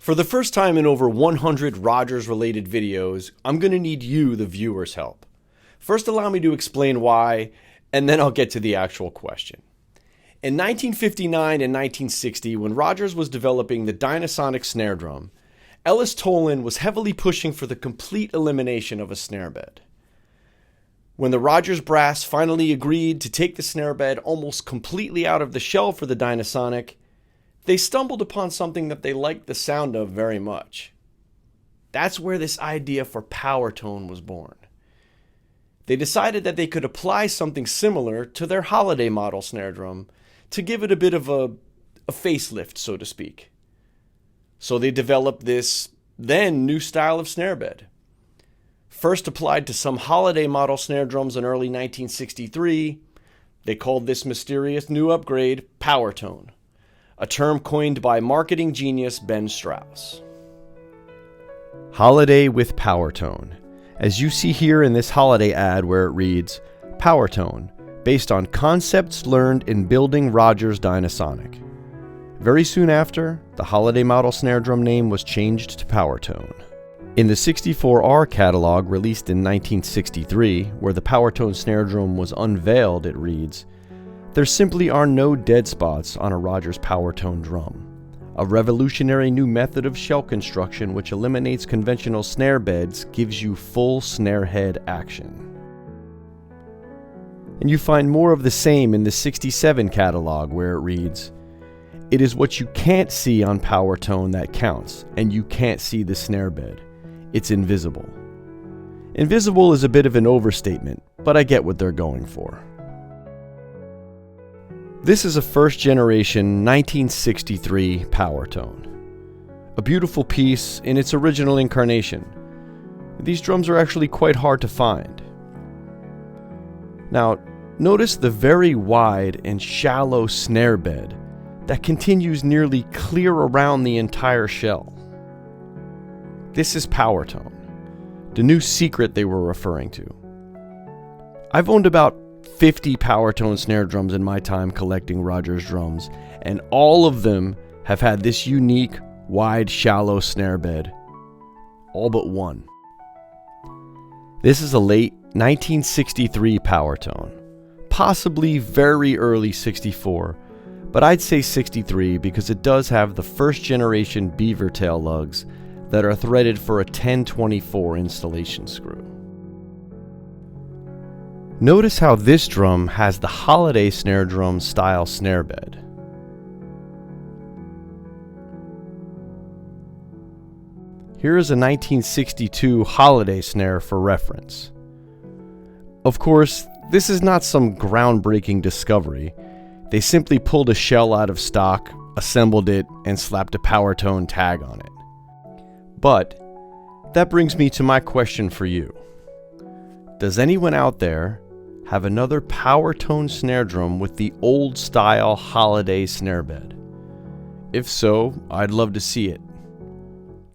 For the first time in over 100 Rogers-related videos, I'm going to need you, the viewer's help. First, allow me to explain why, and then I'll get to the actual question. In 1959 and 1960, when Rogers was developing the Dynasonic snare drum, Ellis Tolan was heavily pushing for the complete elimination of a snare bed. When the Rogers brass finally agreed to take the snare bed almost completely out of the shell for the Dynasonic, they stumbled upon something that they liked the sound of very much. That's where this idea for Powertone was born. They decided that they could apply something similar to their holiday model snare drum to give it a bit of a facelift, so to speak. So they developed this then new style of snare bed. First applied to some holiday model snare drums in early 1963, they called this mysterious new upgrade Powertone, a term coined by marketing genius Ben Strauss. Holiday with Powertone, as you see here in this holiday ad where it reads, Powertone, based on concepts learned in building Rogers Dynasonic. Very soon after, the holiday model snare drum name was changed to Powertone. In the 64R catalog released in 1963, where the Powertone snare drum was unveiled, it reads, there simply are no dead spots on a Rogers Powertone drum. A revolutionary new method of shell construction which eliminates conventional snare beds gives you full snare head action. And you find more of the same in the 67 catalog where it reads, it is what you can't see on Powertone that counts, and you can't see the snare bed. It's invisible. Invisible is a bit of an overstatement, but I get what they're going for. This is a first generation 1963 Powertone. A beautiful piece in its original incarnation. These drums are actually quite hard to find. Now, notice the very wide and shallow snare bed that continues nearly clear around the entire shell. This is Powertone, the new secret they were referring to. I've owned about 50 Powertone snare drums in my time collecting Rogers drums, and all of them have had this unique, wide, shallow snare bed. All but one. This is a late 1963 Powertone, possibly very early 64, but I'd say 63 because it does have the first generation beaver tail lugs that are threaded for a 1024 installation screw. Notice how this drum has the holiday snare drum style snare bed. Here is a 1962 holiday snare for reference. Of course, this is not some groundbreaking discovery. They simply pulled a shell out of stock, assembled it, and slapped a Powertone tag on it. But that brings me to my question for you. Does anyone out there have another Powertone snare drum with the old style holiday snare bed? If so, I'd love to see it.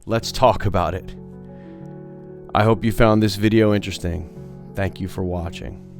Let's talk about it. I hope you found this video interesting. Thank you for watching.